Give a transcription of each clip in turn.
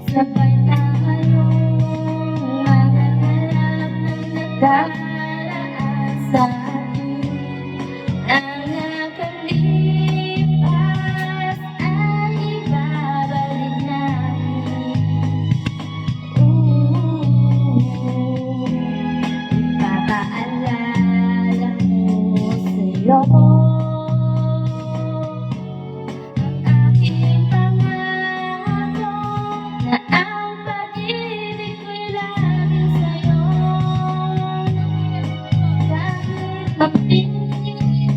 Sabay tayong maghahanap ng nakaraan sa atin. Ang nakalipas ay ibabalik natin. Ipapaalala ko sa'yo na ang pag-ibig ko'y laging sa'yo. Kahit mapilit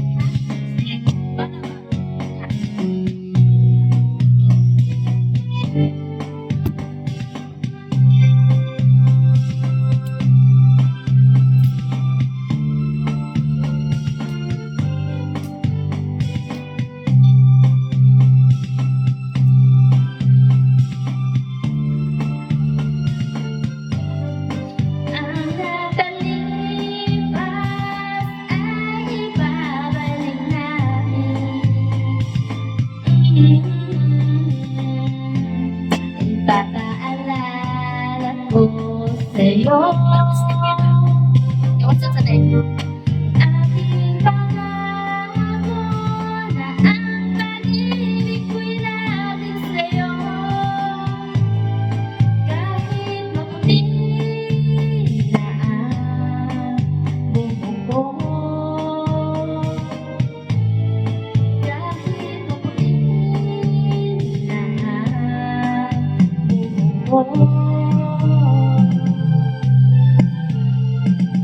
ipapaalala ko sa'yo aking pangako na ang pag-ibig ko'y laging sa'yo. Kahit maputi na ang buhok ko, kahit maputi na ang buhok ko,